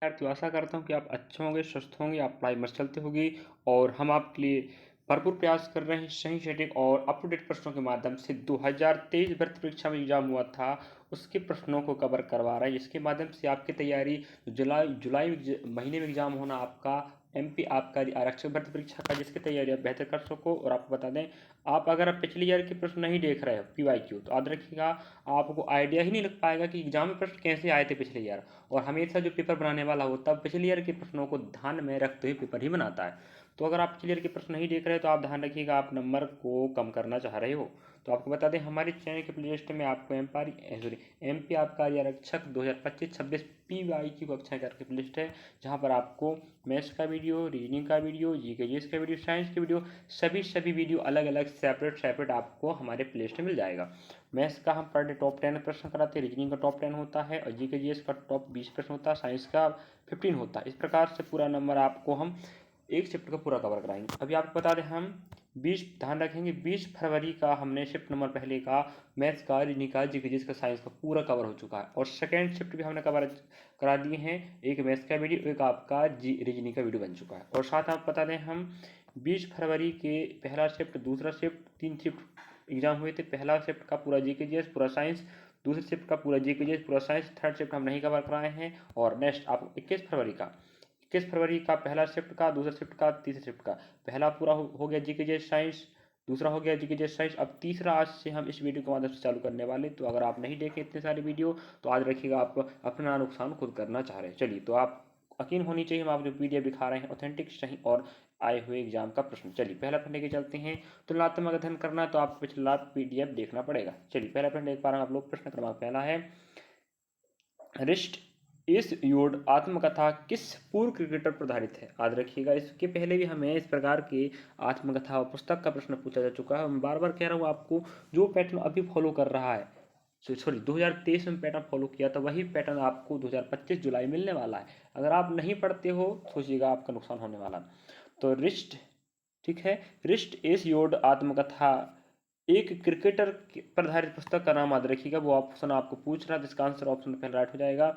विद्यार्थियों, आशा करता हूँ कि आप अच्छे होंगे, स्वस्थ होंगे, आप पढ़ाई मस्त चलती होगी और हम आपके लिए भरपूर प्रयास कर रहे हैं। सही, सटीक और अप टू डेट प्रश्नों के माध्यम से 2023 भर्ती परीक्षा में एग्जाम हुआ था, उसके प्रश्नों को कवर करवा रहे हैं। इसके माध्यम से आपकी तैयारी जुलाई महीने में एग्जाम होना आपका एमपी आबकारी आरक्षक भर्ती परीक्षा का, जिसकी तैयारी आप बेहतर कर सको। और आपको बता दें, आप अगर आप पिछले ईयर के प्रश्न नहीं देख रहे हो पीवाईक्यू, तो याद रखिएगा आपको आइडिया ही नहीं लग पाएगा कि एग्जाम में प्रश्न कैसे आए थे पिछले ईयर। और हमेशा जो पेपर बनाने वाला होता है पिछले ईयर के प्रश्नों को ध्यान में रखते हुए पेपर ही बनाता है। तो अगर आप पिछले ईयर के प्रश्न नहीं देख रहे तो आप ध्यान रखिएगा, आप नंबर को कम करना चाह रहे हो। तो आपको बता दें, हमारे चैनल के प्लेलिस्ट में आपको एमपी आबकारी आरक्षक 2025-26 पीवाई की कक्षाएं करके प्लेलिस्ट है, जहां पर आपको मैथ्स का वीडियो, रीजनिंग का वीडियो, जीके जीएस का वीडियो, साइंस के वीडियो, सभी वीडियो अलग अलग सेपरेट आपको हमारे प्लेलिस्ट में मिल जाएगा। मैथ्स का हम पर डे टॉप 10 प्रश्न कराते हैं, रीजनिंग का टॉप 10 होता है और जीके जीएस का टॉप 20 प्रश्न होता है, साइंस का 15 होता है। इस प्रकार से पूरा नंबर आपको हम एक शिफ्ट का पूरा कवर कराएंगे। अभी आपको बता दें, हम 20 ध्यान रखेंगे, 20 फरवरी का हमने शिफ्ट नंबर पहले का मैथ्स का, रीजनिंग का, जीके जीएस का, साइंस का पूरा कवर हो चुका है। और सेकेंड शिफ्ट भी हमने कवर करा दिए हैं, एक मैथ्स का वीडियो, एक आपका रीजनिंग का वीडियो बन चुका है। और साथ आप बता दें, हम 20 फरवरी के पहला शिफ्ट, दूसरा शिफ्ट, 3 शिफ्ट एग्जाम हुए थे। पहला शिफ्ट का पूरा जीके जीएस पूरा साइंस, दूसरे शिफ्ट का पूरा जीके जीएस पूरा साइंस, थर्ड शिफ्ट हम नहीं कवर कराए हैं। और नेक्स्ट आप 21 फरवरी का पहला शिफ्ट का, दूसरा शिफ्ट का, तीसरे शिफ्ट का पहला पूरा हो गया जीके जीएस साइंस, दूसरा हो गया जीके जीएस साइंस। अब तीसरा आज से हम इस वीडियो के माध्यम से चालू करने वाले। तो अगर आप नहीं देखें इतने सारे वीडियो तो आज रखिएगा, आप अपना नुकसान खुद करना चाह रहे हैं। चलिए, तो आप यकीन होनी चाहिए हम आप जो पीडीएफ दिखा रहे हैं ऑथेंटिक, सही और आए हुए एग्जाम का प्रश्न। चलिए पहला प्रश्न लेके चलते हैं। तुलनात्मक अध्ययन करना है तो आपको पिछला पीडीएफ देखना पड़ेगा। चलिए पहला प्रश्न देख पा रहे हैं आप लोग। प्रश्न क्रमांक पहला है, रिस्ट इस योड आत्मकथा किस पूर्व क्रिकेटर पर आधारित है? याद रखिएगा, इसके पहले भी हमें इस प्रकार की आत्मकथा और पुस्तक का प्रश्न पूछा जा चुका है। मैं बार बार कह रहा हूँ आपको, जो पैटर्न अभी फॉलो कर रहा है, सॉरी 2023 में पैटर्न फॉलो किया था, वही पैटर्न आपको 2025 जुलाई मिलने वाला है। अगर आप नहीं पढ़ते हो सोचिएगा आपका नुकसान होने वाला। तो रिस्ट, ठीक है, रिस्ट एस योड आत्मकथा एक क्रिकेटर पर आधारित पुस्तक का नाम याद रखिएगा। वो ऑप्शन आपको पूछ रहा है, जिसका आंसर ऑप्शन पहले राइट हो जाएगा,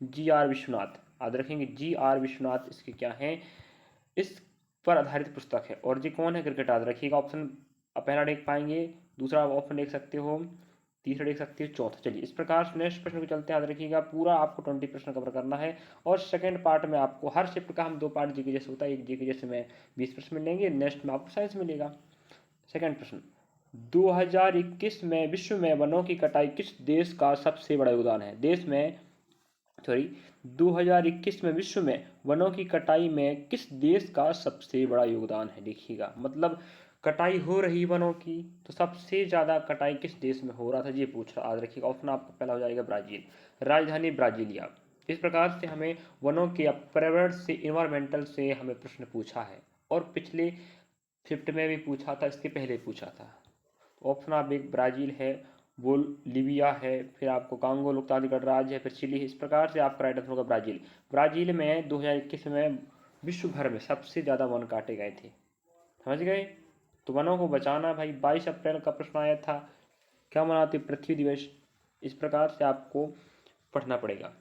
GR विश्वनाथ। याद रखेंगे, GR विश्वनाथ इसके क्या है, इस पर आधारित पुस्तक है। और जी कौन है क्रिकेट, याद रखिएगा। ऑप्शन पहला देख पाएंगे, दूसरा ऑप्शन देख सकते हो, तीसरा देख सकते हो, चौथा। चलिए इस प्रकार से नेक्स्ट प्रश्न को चलते हैं। याद रखिएगा, पूरा आपको 20 प्रश्न कवर करना है। और सेकंड पार्ट में आपको हर शिफ्ट का हम 2 पार्ट जीके जैसे होता है, एक जीके जैसे में 20 प्रश्न मिलेंगे, नेक्स्ट में आपको साइंस मिलेगा। सेकंड प्रश्न, 2021 में विश्व में वनों की कटाई किस देश का सबसे बड़ा योगदान है? 2021 में विश्व में वनों की कटाई में किस देश का सबसे बड़ा योगदान है? देखिएगा, मतलब कटाई हो रही वनों की, तो सबसे ज़्यादा कटाई किस देश में हो रहा था ये पूछ रहा। याद रखिएगा, ऑप्शन आपका पहला हो जाएगा ब्राज़ील, राजधानी ब्राजीलिया। इस प्रकार से हमें वनों के पर्यावरण से, इन्वायरमेंटल से हमें प्रश्न पूछा है। और पिछले शिफ्ट में भी पूछा था, इसके पहले पूछा था। ऑप्शन आप एक ब्राज़ील है, बोलिविया है, फिर आपको कांगो लोकतांत्रिक गणराज्य है, फिर चिली है। इस प्रकार से आपका राइट आंसर होगा ब्राज़ील। ब्राज़ील में 2021 में विश्व भर में सबसे ज़्यादा वन काटे गए थे। समझ गए? तो वनों को बचाना भाई। 22 अप्रैल का प्रश्न आया था, क्या मनाते पृथ्वी दिवस। इस प्रकार से आपको पढ़ना पड़ेगा।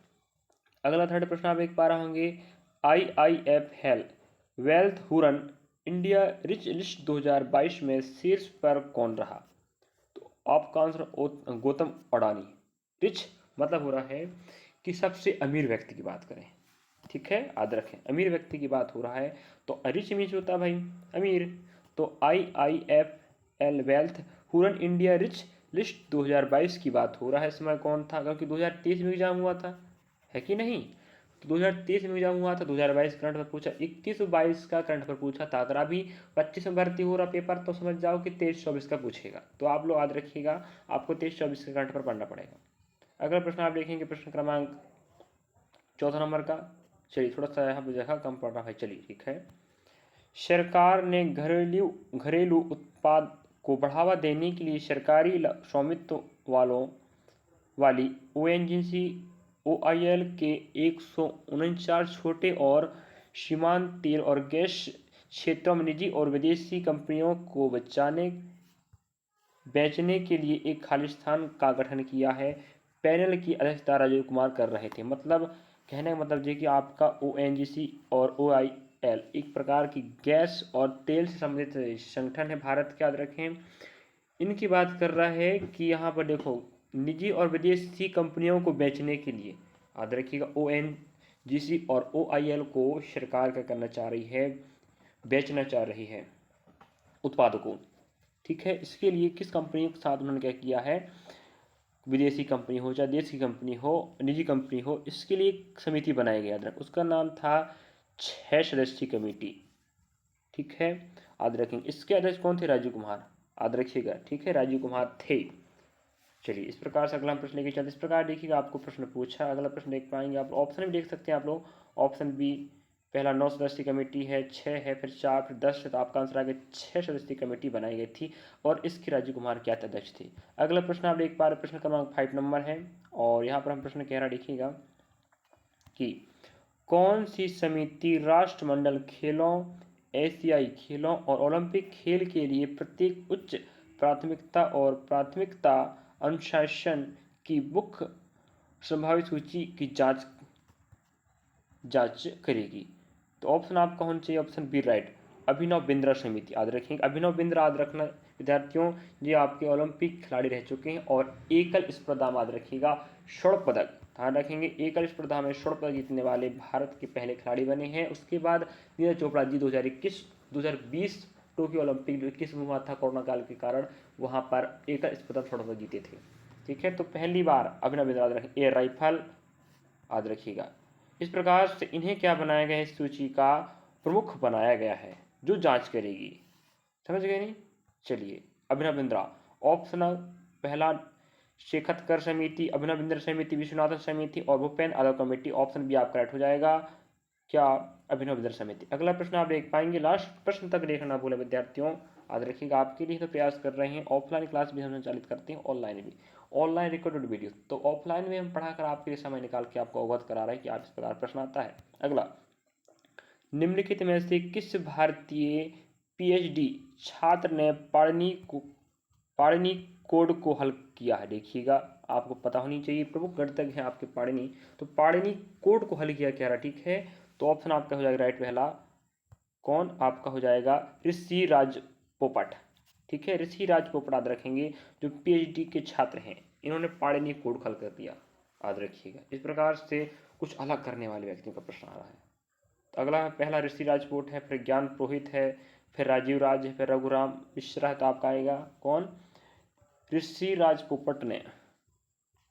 अगला थर्ड प्रश्न आप देख पा रहे होंगे, IIF health wealth Huron India rich list 2022 में शीर्ष पर कौन रहा? तो आपका आंसर गौतम अडानी। रिच मतलब हो रहा है कि सबसे अमीर व्यक्ति की बात करें, ठीक है, याद रखें, अमीर व्यक्ति की बात हो रहा है। तो रिच मीन्स होता है भाई अमीर। तो IIFL wealth Huron India rich list 2022 की बात हो रहा है। इस समय कौन था, क्योंकि 2023 में एग्जाम हुआ था, है कि नहीं? तो 2023 में एग्जाम हुआ था, 2022 करंट पर पूछा, 21-22 का करंट पर पूछा था। अगर अभी 25 में भर्ती हो रहा पेपर तो समझ जाओ कि 23-24 का पूछेगा। तो आप लोग याद रखिएगा, आपको 23-24 के करंट पर पढ़ना पड़ेगा। अगला प्रश्न आप देखेंगे, प्रश्न क्रमांक चौथा नंबर का। चलिए थोड़ा सा यहाँ पर जगह कम पड़ रहा है, चलिए ठीक है। सरकार ने घरेलू उत्पाद को बढ़ावा देने के लिए सरकारी स्वामित्व वाली ओएनजीसी OIL के 149 छोटे और सीमांत तेल और गैस क्षेत्रों में निजी और विदेशी कंपनियों को बेचने के लिए एक खालिस्तान का गठन किया है। पैनल की अध्यक्षता राजीव कुमार कर रहे थे। मतलब कहने का मतलब ये कि आपका ONGC और OIL एक प्रकार की गैस और तेल से संबंधित संगठन है भारत के, याद रखें। इनकी बात कर रहा है कि यहाँ पर देखो, निजी और विदेशी कंपनियों को बेचने के लिए, याद रखिएगा, ONGC और OIL को सरकार क्या करना चाह रही है, बेचना चाह रही है उत्पादों को। ठीक है, इसके लिए किस कंपनी के साथ उन्होंने क्या किया है, विदेशी कंपनी हो चाहे देश की कंपनी हो, निजी कंपनी हो, इसके लिए एक समिति बनाई गई, याद रखें, उसका नाम था 6 सदस्यीय कमेटी। ठीक है, याद रखेंगे। इसके अध्यक्ष कौन थे, राजीव कुमार, याद रखिएगा। ठीक है, राजीव कुमार थे। चलिए, इस प्रकार से अगला प्रश्न लेके चलते। इस प्रकार देखिएगा, आपको प्रश्न पूछा, अगला प्रश्न देख पाएंगे आप, ऑप्शन भी देख सकते हैं आप लोग। ऑप्शन बी, पहला 9 सदस्यीय कमेटी है, 6 है, फिर 4, फिर 10 है, तो आपका आंसर आ गया 6 सदस्यीय कमेटी बनाई गई थी और इसके राजीव कुमार क्या थे, अध्यक्ष थे। अगला प्रश्न आप देख पा रहे, प्रश्न क्रमांक 5 नंबर है और यहाँ पर हम प्रश्न कह रहा देखिएगा कि कौन सी समिति राष्ट्रमंडल खेलों, एशियाई खेलों और ओलंपिक खेल के लिए प्रत्येक उच्च प्राथमिकता और प्राथमिकता अनुशासन की मुख्य संभावित सूची की जांच करेगी। तो ऑप्शन आपका होना चाहिए option B right, Abhinav Bindra समिति, याद रखेंगे। अभिनव बिंद्रा याद रखना विद्यार्थियों, ये आपके ओलंपिक खिलाड़ी रह चुके हैं और एकल स्पर्धा में, याद रखिएगा, स्वर्ण पदक, ध्यान रखेंगे, एकल स्पर्धा में स्वर्ण पदक जीतने वाले भारत के पहले खिलाड़ी बने हैं। उसके बाद नीरज चोपड़ा जी 2020 टोक्यो ओलंपिक जो 21 में हुआ था कोरोना काल के कारण, वहाँ पर एकल स्पर्धा स्वर्ण पदक जीते थे। ठीक है, तो पहली बार अभिनव बिंद्रा, याद रखें, एयर राइफल, याद रखिएगा। इस प्रकार से इन्हें क्या बनाया गया है, इस सूची का प्रमुख बनाया गया है जो जांच करेगी। समझ गए नहीं? चलिए, अभिनव बिंद्रा ऑप्शन पहला, शेखतकर समिति, अभिनव बिंद्रा समिति, विश्वनाथन समिति और Bhupen Yadav committee. Option B आपका राइट हो जाएगा, क्या, अभिनव बिंद्रा समिति। अगला प्रश्न आप देख पाएंगे, लास्ट प्रश्न तक देखना भूले विद्यार्थियों, याद रखिएगा। आपके लिए तो प्रयास कर रहे हैं, ऑफलाइन क्लास भी हम संचालित करते हैं, ऑनलाइन भी, ऑनलाइन रिकॉर्डेड वीडियो। तो ऑफलाइन में हम पढ़ाकर आपके लिए समय निकाल के आपको अवगत करा रहे हैं कि आप इस प्रकार प्रश्न आता है। अगला, निम्नलिखित में से किस भारतीय PhD छात्र ने पाणिनि कोड को हल किया है, देखिएगा, आपको पता होनी चाहिए, प्रमुख गणितज्ञ है आपके पाणिनि, तो पाणिनि कोड को हल किया क्या रहा, ठीक है। तो ऑप्शन आपका हो जाएगा राइट पहला, कौन आपका हो जाएगा, ऋषिराज पोपट। ठीक है, ऋषिराज पोपट याद रखेंगे, जो PhD के छात्र हैं, इन्होंने पाणिनि कोड हल कर दिया, याद रखिएगा। इस प्रकार से कुछ अलग करने वाले व्यक्तियों का प्रश्न आ रहा है। तो अगला पहला ऋषिराज पोपट है, फिर ज्ञान पुरोहित है, फिर राजीव राज है, फिर रघुराम मिश्रा है, तो आपका आएगा कौन, ऋषिराज पोपट ने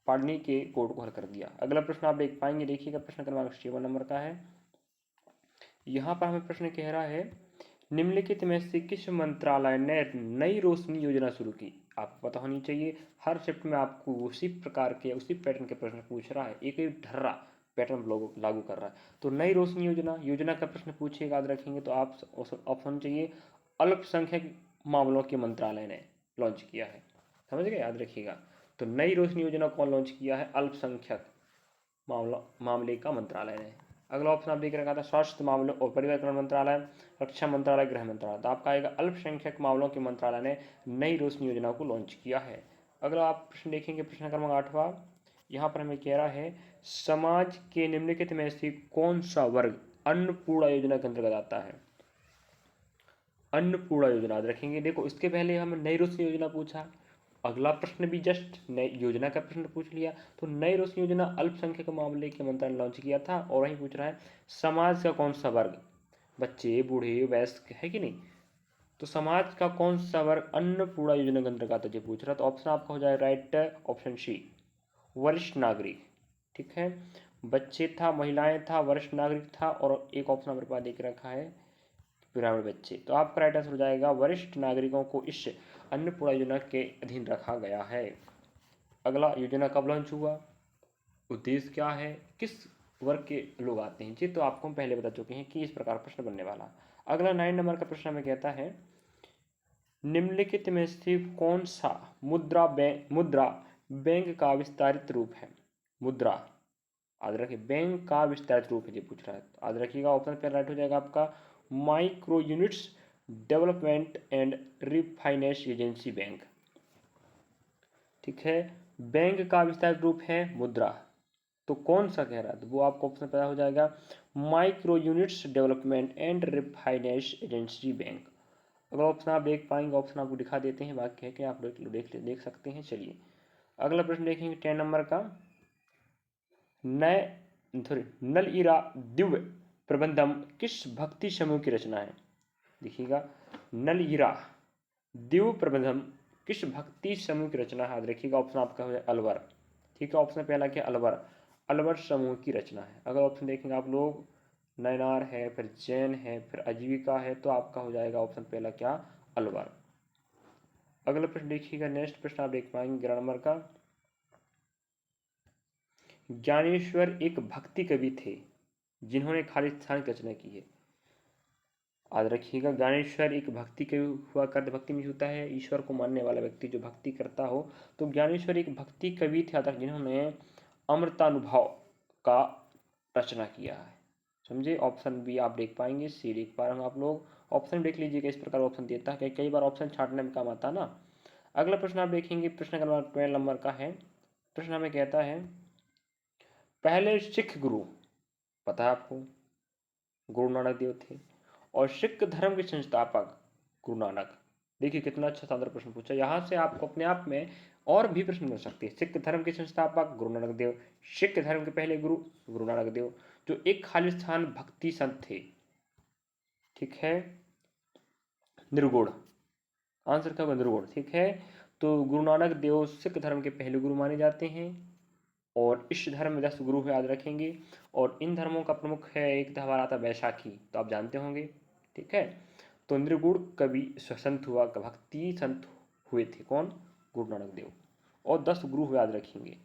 पाणिनि के कोड को हल कर दिया। अगला प्रश्न आप देख पाएंगे, देखिएगा, प्रश्न क्रमांक 7 नंबर का है। यहाँ पर हमें प्रश्न कह रहा है, निम्नलिखित में से किस मंत्रालय ने नई रोशनी योजना शुरू की। आपको पता होनी चाहिए, हर शिफ्ट में आपको उसी प्रकार के, उसी पैटर्न के प्रश्न पूछ रहा है, एक एक ढर्रा पैटर्न लागू कर रहा है। तो नई रोशनी योजना का प्रश्न पूछेगा, याद रखेंगे, तो आप ऑप्शन चाहिए, अल्पसंख्यक मामलों के मंत्रालय ने लॉन्च किया है, समझ गए, याद रखिएगा। तो नई रोशनी योजना कौन लॉन्च किया है, अल्पसंख्यक मामले का मंत्रालय ने। अगला ऑप्शन आप देख रखा था, स्वास्थ्य मामलों और परिवार कल्याण मंत्रालय, रक्षा मंत्रालय, गृह मंत्रालय। तो आपका आएगा अल्पसंख्यक मामलों के मंत्रालय ने नई रोशनी योजना को लॉन्च किया है। अगला आप प्रश्न देखेंगे, प्रश्न क्रमांक 8वां, यहाँ पर हमें कह रहा है, समाज के निम्नलिखित में से कौन सा वर्ग अन्नपूर्णा योजना के अंतर्गत आता है। अन्नपूर्णा योजना याद रखेंगे, देखो इसके पहले हमें नई रोशनी योजना पूछा, अगला प्रश्न भी जस्ट नई योजना का प्रश्न पूछ लिया। तो नई रोशनी योजना अल्पसंख्यक मामले के मंत्रालय ने लॉन्च किया था, और वहीं पूछ रहा है समाज का कौन सा वर्ग, बच्चे बूढ़े वयस्क है कि नहीं, तो समाज का कौन सा वर्ग अन्नपूर्णा योजना के अंतर्गत ये पूछ रहा। तो ऑप्शन आपका हो जाए राइट, ऑप्शन सी, वरिष्ठ नागरिक। ठीक है, बच्चे था, महिलाएं था, वरिष्ठ नागरिक था, और एक ऑप्शन हमारे पास देख रखा है ग्रामीण बच्चे। तो आपका राइट आंसर हो जाएगा, वरिष्ठ नागरिकों को इस अन्नपूर्णा योजना के अधीन रखा गया है। अगला, योजना कब लॉन्च हुआ, उद्देश्य क्या है, किस वर्ग के लोग आते हैं, जी तो आपको हम पहले बता चुके हैं कि इस प्रकार प्रश्न बनने वाला। अगला 9 नंबर का प्रश्न हमें कहता है, निम्नलिखित में से कौन सा मुद्रा बैंक का विस्तारित रूप है। मुद्रा, याद रखिए, बैंक का विस्तारित रूप है, ये पूछ रहा है, याद रखिएगा। ऑप्शन पे राइट हो जाएगा आपका, micro units development and refinance agency bank. ठीक है, बैंक का विस्तारित रूप है मुद्रा। तो कौन सा कह रहा है, तो वो आपको ऑप्शन पता हो जाएगा, micro units development and refinance agency bank. अगर ऑप्शन आप देख पाएंगे, ऑप्शन आपको दिखा देते हैं, बाकी है कि आप देख सकते हैं। चलिए अगला प्रश्न देखेंगे 10 नंबर का। नए नल इरा दिव्य प्रबंधम किस भक्ति समूह की रचना है। देखिएगा, नल इरा दिव्य प्रबंधम किस भक्ति समूह की रचना है। देखिएगा ऑप्शन आपका है अलवर। ठीक है, ऑप्शन पहला क्या, अलवर, अलवर समूह की रचना है। अगर ऑप्शन देखेंगे आप लोग, नयनार है, फिर जैन है, फिर आजीविका है, तो आपका हो जाएगा ऑप्शन पहला क्या, अलवर। अगला प्रश्न देखिएगा, नेक्स्ट प्रश्न आप देख पाएंगे 11 नंबर का। ज्ञानेश्वर एक भक्ति कवि थे जिन्होंने खालिस्तान की रचना की है। याद रखिएगा, ज्ञानेश्वर एक भक्ति कवि हुआ करते, भक्ति में होता है ईश्वर को मानने वाला व्यक्ति जो भक्ति करता हो। तो ज्ञानेश्वर एक भक्ति कवि थे जिन्होंने अमृतानुभव का रचना किया है। समझे, ऑप्शन बी आप देख पाएंगे, सी देख पा रहे हैं आप लोग। ऑप्शन देख लीजिएगा, इस प्रकार ऑप्शन देता है, कई बार ऑप्शन छांटने में काम आता है ना। अगला प्रश्न आप देखेंगे, प्रश्न नंबर 12 नंबर का है। प्रश्न हमें कहता है, पहले सिख गुरु, पता है आपको, गुरु नानक देव थे, और सिख धर्म के संस्थापक गुरु नानक। देखिए कितना अच्छा शानदार प्रश्न पूछा, यहाँ से आपको अपने आप में और भी प्रश्न मिल सकते हैं। सिख धर्म के संस्थापक गुरु नानक देव, सिख धर्म के पहले गुरु गुरु नानक देव, जो एक खालिस्तान भक्ति संत थे। ठीक है, निर्गुण, आंसर क्या होगा, निर्गुण। ठीक है, तो गुरु नानक देव सिख धर्म के पहले गुरु माने जाते हैं, और इस धर्म में 10 गुरु याद रखेंगे। और इन धर्मों का प्रमुख है, एक त्यौहार आता है बैसाखी, तो आप जानते होंगे। ठीक है, तो निर्गुण कवि संत हुआ, भक्ति संत हुए थे कौन, गुरु नानक देव, और 10 गुरु याद रखेंगे।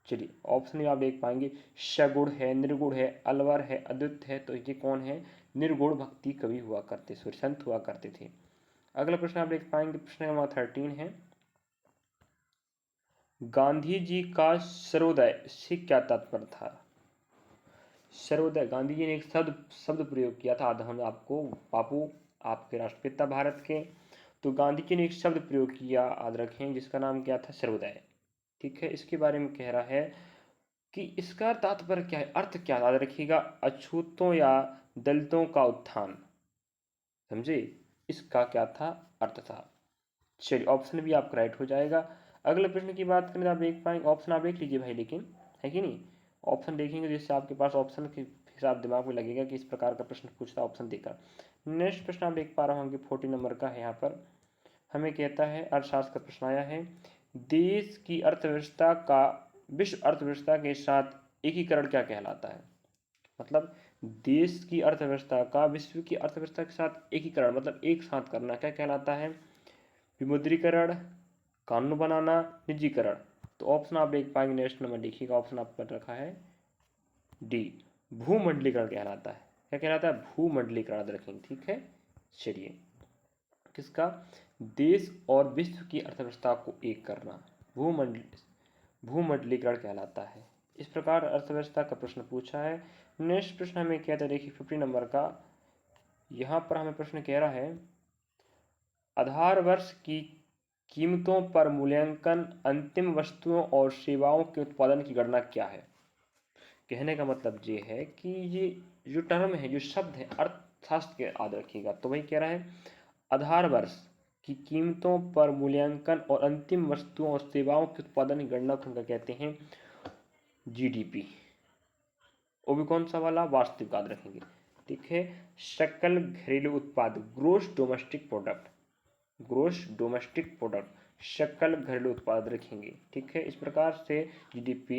चलिए ऑप्शन में आप देख पाएंगे, सगुण है, निर्गुण है, अलवर है, अद्वैत है, तो ये कौन है, निर्गुण भक्ति कवि हुआ करते, संत हुआ करते थे। अगला प्रश्न आप देख पाएंगे, प्रश्न नंबर 13 है, गांधी जी का सर्वोदय से क्या तात्पर्य था। सर्वोदय, गांधी जी ने एक शब्द प्रयोग किया था, हम आपको बापू, आपके राष्ट्रपिता भारत के, तो गांधी जी ने एक शब्द प्रयोग किया, याद रखें, जिसका नाम क्या था, सर्वोदय। ठीक है, इसके बारे में कह रहा है कि इसका तात्पर्य क्या है, अर्थ क्या, याद रखिएगा, अछूतों या दलितों का उत्थान। समझे, इसका क्या था, अर्थ था। चलिए ऑप्शन भी आपका राइट हो जाएगा। अगले प्रश्न की बात करें तो आप देख पाएंगे, ऑप्शन आप देख लीजिए भाई, लेकिन है कि नहीं, ऑप्शन देखेंगे जिससे आपके पास ऑप्शन के हिसाब दिमाग में लगेगा कि इस प्रकार का प्रश्न पूछता है, ऑप्शन देकर। नेक्स्ट प्रश्न आप देख पा रहे होंगे 40 नंबर का है। यहाँ पर हमें कहता है, अर्थशास्त्र का प्रश्न आया है, देश की अर्थव्यवस्था का विश्व अर्थव्यवस्था के साथ एकीकरण क्या कहलाता है। मतलब देश की अर्थव्यवस्था का विश्व की अर्थव्यवस्था के साथ एकीकरण, मतलब एक साथ करना, क्या कहलाता है, विमुद्रीकरण, कानून बनाना, निजीकरण। तो ऑप्शन आप देख पाएंगे, नेक्स्ट नंबर देखिएगा, ऑप्शन आप पर रखा है डी, भूमंडलीकरण कहलाता है। क्या कहलाता है, भूमंडलीकरण रखेंगे। ठीक है, चलिए, किसका, देश और विश्व की अर्थव्यवस्था को एक करना, भूमंडलीकरण कहलाता है। इस प्रकार अर्थव्यवस्था का प्रश्न पूछा है। नेक्स्ट प्रश्न हमें कहता है, देखिए 50 नंबर का, यहाँ पर हमें प्रश्न कह रहा है, आधार वर्ष की कीमतों पर मूल्यांकन अंतिम वस्तुओं और सेवाओं के उत्पादन की गणना क्या है। कहने का मतलब ये है कि ये जो टर्म है, जो शब्द है, अर्थशास्त्र के याद रखिएगा, तो वही कह रहा है, आधार वर्ष की कीमतों पर मूल्यांकन और अंतिम वस्तुओं और सेवाओं के उत्पादन की गणना को कहते हैं जीडीपी। वो भी कौन सा वाला, वास्तविक, याद रखेंगे। ठीक है, सकल घरेलू उत्पाद, gross domestic product, gross domestic product, सकल घरेलू उत्पाद रखेंगे। ठीक है, इस प्रकार से जीडीपी,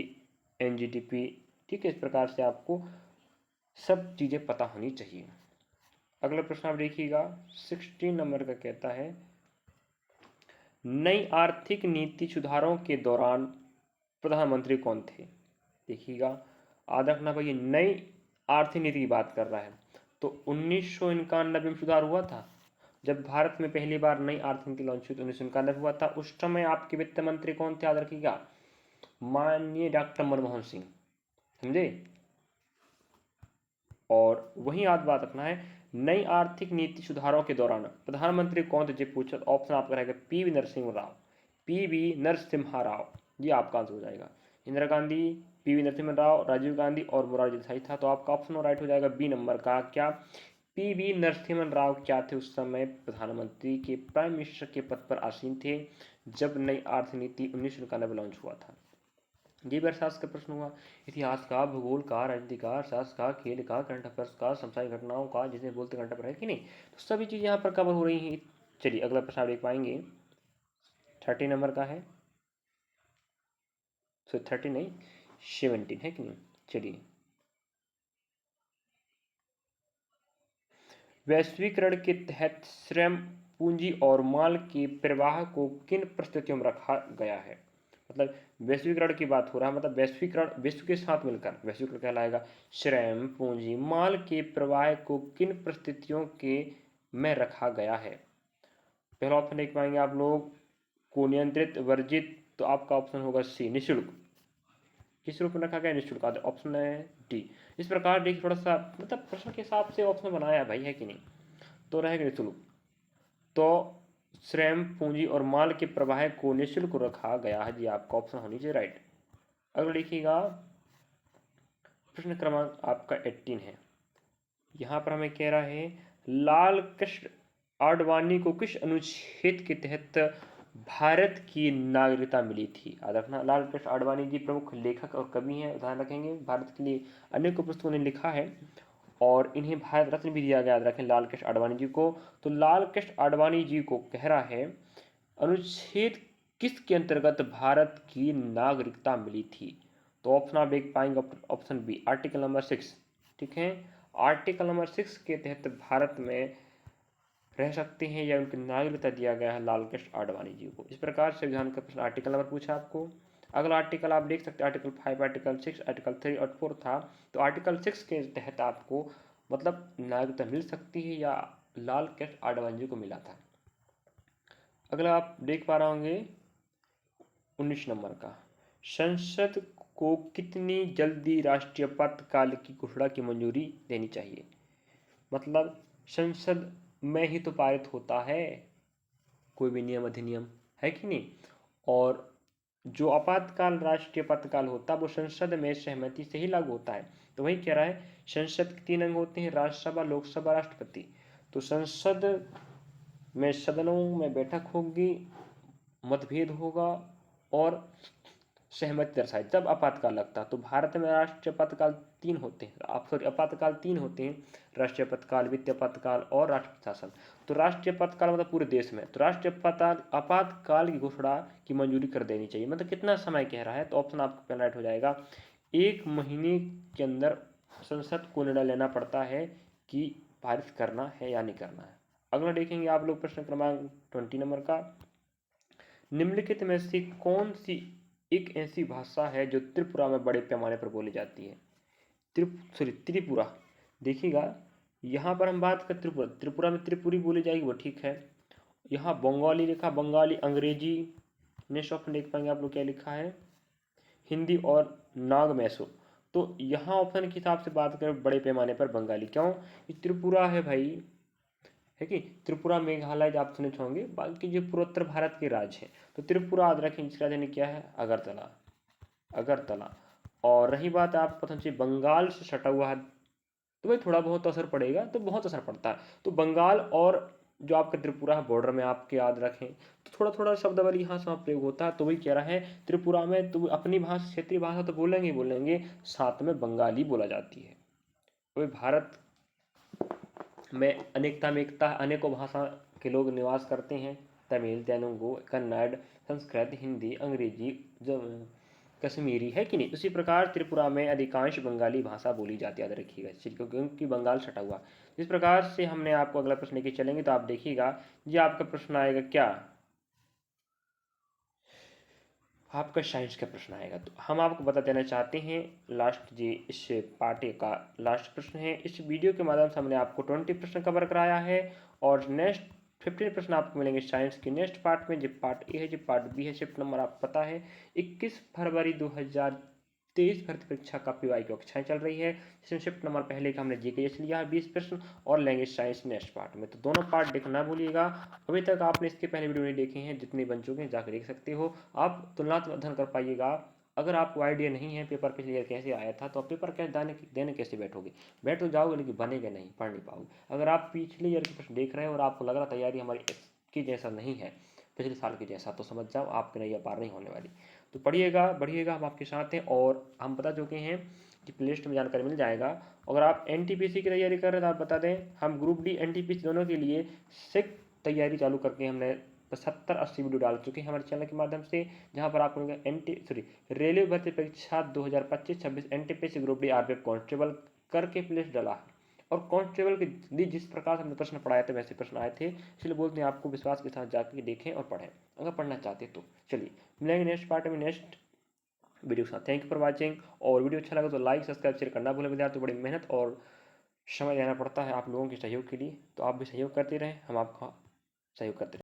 एनजीडीपी, ठीक है, इस प्रकार से आपको सब चीज़ें पता होनी चाहिए। अगला प्रश्न आप देखिएगा 16 नंबर का कहता है, नई आर्थिक नीति सुधारों के दौरान प्रधानमंत्री कौन थे। देखिएगा, याद रखना भाई, नई आर्थिक नीति की बात कर रहा है, तो 1991 में सुधार हुआ था, जब भारत में पहली बार नई आर्थिक नीति लॉन्च हुई, तो 1991 हुआ था। उस समय आपके वित्त मंत्री कौन थे, याद रखिएगा, माननीय डॉक्टर मनमोहन सिंह। समझे, और वही याद बात रखना है, नई आर्थिक नीति सुधारों के दौरान प्रधानमंत्री कौन थे, पूछा, ऑप्शन आपका रहेगा पीवी नरसिम्हा राव, पीवी नरसिम्हा राव, ये आपका आंसर हो जाएगा। इंदिरा गांधी, पीवी नरसिम्हा राव, राजीव गांधी और मोरारजी देसाई था। तो आपका ऑप्शन राइट हो जाएगा बी नंबर का। क्या पीवी नरसिम्हा राव क्या थे? उस समय प्रधानमंत्री के प्राइम मिनिस्टर के पद पर आसीन थे जब नई आर्थिक नीति 1991 लॉन्च हुआ था। ये भी अर्थशास्त्र का प्रश्न हुआ। इतिहास का, भूगोल का, राजनीति का, अर्थशास्त्र का, खेल का, करंट अफेयर्स का, समसामयिक घटनाओं का, जिसे बोलते करंट अफेयर है कि नहीं, तो सभी चीज़ यहाँ पर कवर हो रही हैं। चलिए अगला प्रश्न आप देख पाएंगे 30 नंबर का है। सो 30 नहीं 17 है कि नहीं। चलिए, वैश्वीकरण के तहत श्रम, पूंजी और माल के प्रवाह को किन परिस्थितियों में रखा गया है? मतलब वैश्वीकरण की बात हो रहा है, मतलब वैश्वीकरण विश्व के साथ मिलकर वैश्वीकरण कहलाएगा। श्रम, पूंजी, माल के प्रवाह को किन परिस्थितियों के में रखा गया है? पहला ऑप्शन देख पाएंगे आप लोग, को नियंत्रित, वर्जित। तो आपका ऑप्शन होगा सी, निःशुल्क। किस रूप में रखा गया? निःशुल्क। ऑप्शन है डी। इस प्रकार देखिए, थोड़ा सा मतलब प्रश्न के हिसाब से ऑप्शन बनाया भाई, है कि नहीं। तो रहेगा निःशुल्क। तो श्रम, पूंजी और माल के प्रवाह को निःशुल्क रखा गया है जी, आपका ऑप्शन होनी चाहिए राइट। अगला देखिएगा, प्रश्न क्रमांक आपका 18 है। यहाँ पर हमें कह रहा है लाल कृष्ण आडवाणी को किस अनुच्छेद के तहत भारत की नागरिकता मिली थी? याद रखना, लाल कृष्ण आडवाणी जी प्रमुख लेखक और कवि हैं, ध्यान रखेंगे। भारत के लिए अनेकों पुस्तकों ने लिखा है और इन्हें भारत रत्न भी दिया गया, याद रखें लाल कृष्ण आडवाणी जी को। तो लाल कृष्ण आडवाणी जी को कह रहा है अनुच्छेद किसके अंतर्गत भारत की नागरिकता मिली थी? तो ऑप्शन आप देख पाएंगे, ऑप्शन बी आर्टिकल नंबर 6। ठीक है, आर्टिकल नंबर 6 के तहत भारत में रह सकते हैं या उनकी नागरिकता दिया गया है लाल कृष्ण आडवाणी जी को। इस प्रकार संविधान का प्रश्न आर्टिकल नंबर पूछा आपको। अगला आर्टिकल आप देख सकते हैं, आर्टिकल 5, आर्टिकल 6, आर्टिकल 3 और 4 था। तो आर्टिकल 6 के तहत आपको मतलब नागरिकता मिल सकती है या लाल कृष्ण आडवाणी जी को मिला था। अगला आप देख पा रहे होंगे 19 नंबर का, संसद को कितनी जल्दी राष्ट्रीय आपातकाल की घोषणा की मंजूरी देनी चाहिए? मतलब संसद में ही तो पारित होता है कोई भी नियम अधिनियम, है कि नहीं। और जो आपातकाल, राष्ट्रीय आपातकाल होता है वो संसद में सहमति से ही लागू होता है। तो वही कह रहा है, संसद के 3 अंग होते हैं, राज्यसभा, लोकसभा, राष्ट्रपति। तो संसद में सदनों में बैठक होगी, मतभेद होगा और सहमति दर्शाई जब आपातकाल लगता है। तो भारत में राष्ट्रीय आपातकाल 3 होते हैं, आप सॉरी आपातकाल 3 होते हैं, राष्ट्रीय आपातकाल, वित्तीय आपातकाल और राष्ट्रपति शासन। तो राष्ट्रीय आपातकाल मतलब पूरे देश में। तो राष्ट्रीय आपातकाल की घोषणा की मंजूरी कर देनी चाहिए। मतलब कितना समय कह रहा है? तो ऑप्शन आपका पहला राइट हो जाएगा, 1 महीने के अंदर संसद को निर्णय लेना पड़ता है कि पारित करना है या नहीं करना है। अगला देखेंगे आप लोग प्रश्न क्रमांक 20 नंबर का, निम्नलिखित में से कौन सी एक ऐसी भाषा है जो त्रिपुरा में बड़े पैमाने पर बोली जाती है? त्रिपुरा। देखिएगा, यहाँ पर हम बात कर त्रिपुरा, त्रिपुरा में त्रिपुरी बोली जाएगी, वो ठीक है। यहाँ बंगाली लिखा, बंगाली, अंग्रेजी। नेक्स्ट ऑप्शन देख पाएंगे आप लोग क्या लिखा है, हिंदी और नाग मैसो। तो यहाँ ऑप्शन के हिसाब से बात करें बड़े पैमाने पर बंगाली, क्यों? त्रिपुरा है भाई, है कि त्रिपुरा, मेघालय आप सुने होंगे, बाकी जो पूर्वोत्तर भारत के राज्य हैं। तो त्रिपुरा याद रखें, जिसकी राजधानी क्या है? अगरतला, अगरतला। और रही बात आप पता चलिए बंगाल से सटा हुआ है, तो भाई थोड़ा बहुत असर पड़ेगा, तो बहुत असर पड़ता है। तो बंगाल और जो आपका त्रिपुरा है बॉर्डर में, आपके याद रखें, तो थोड़ा थोड़ा शब्दावली यहाँ से प्रयोग होता है। तो वही कह रहा है त्रिपुरा में तो अपनी भाषा, क्षेत्रीय भाषा तो बोलेंगे ही बोलेंगे, साथ में बंगाली बोला जाती है। वही भारत में अनेकता में एकता, अनेकों भाषा के लोग निवास करते हैं, तमिल, तेलुगु, कन्नड़, संस्कृत, हिंदी, अंग्रेजी, कश्मीरी, है कि नहीं। उसी प्रकार त्रिपुरा में अधिकांश बंगाली भाषा बोली जाती है, याद रखिएगा, क्योंकि बंगाल सटा हुआ। इस प्रकार से हमने आपको अगला प्रश्न लेके चलेंगे। तो आप देखिएगा, ये आपका प्रश्न आएगा क्या, आपका साइंस का प्रश्न आएगा। तो हम आपको बता देना चाहते हैं, लास्ट जी इस पार्ट का लास्ट प्रश्न है। इस वीडियो के माध्यम से हमने आपको 20 प्रश्न कवर कराया है और नेक्स्ट 15 प्रश्न आपको मिलेंगे साइंस के नेक्स्ट पार्ट में। जो पार्ट ए है, जो पार्ट बी है, शिफ्ट नंबर आपको पता है 21 फरवरी 2023 भर्ती परीक्षा का पीवाई की कक्षाएं चल रही है, जिसमें शिफ्ट नंबर पहले का हमने जीके लिया है 20 प्रश्न और लैंग्वेज साइंस नेक्स्ट पार्ट में। तो दोनों पार्ट देखना ना भूलिएगा। अभी तक आपने इसके पहले वीडियो नहीं देखे हैं, जितने बन चुके हैं जाकर देख सकते हो। आप तुलनात्मक अध्ययन कर पाइएगा अगर आपको आइडिया नहीं है पेपर पिछली ईयर कैसे आया था, तो आप पेपर कैसे देने कैसे बैठोगे? बैठ तो जाओगे लेकिन बनेगा नहीं, पढ़ नहीं पाओगे। अगर आप पिछले ईयर के प्रश्न देख रहे हैं और आपको लग रहा तैयारी हमारी इसके जैसा नहीं है, पिछले साल के जैसा, तो समझ जाओ आपकी नैया पार नहीं होने वाली। तो पढ़िएगा, बढ़िएगा, हम आपके साथ हैं। और हम बता चुके हैं कि प्ले लिस्ट में जानकारी मिल जाएगा। अगर आप एनटीपीसी की तैयारी कर रहे हैं तो आप बता दें, हम ग्रुप डी एनटीपीसी दोनों के लिए सिक तैयारी चालू करके हमने 70-80 वीडियो डाल चुके हैं हमारे चैनल के माध्यम से, जहां पर आपको रेलवे भर्ती परीक्षा 2025-26 NTPC group D RPF constable करके प्लेस डाला है। और कांस्टेबल के जिस प्रकार से हमने प्रश्न पढ़ाए थे वैसे प्रश्न आए थे, इसलिए बोलते हैं आपको विश्वास के साथ जाकर देखें और पढ़ें अगर पढ़ना चाहते तो। चलिए मिलेंगे नेक्स्ट पार्ट में नेक्स्ट वीडियो के साथ। Thank you for watching. और वीडियो अच्छा लगा तो लाइक सब्सक्राइब शेयर करना भूलें विद्यार्थी, बड़ी मेहनत और समय देना पड़ता है आप लोगों के सहयोग के लिए, तो आप भी सहयोग करते रहें, हम आपका सहयोग करते रहें।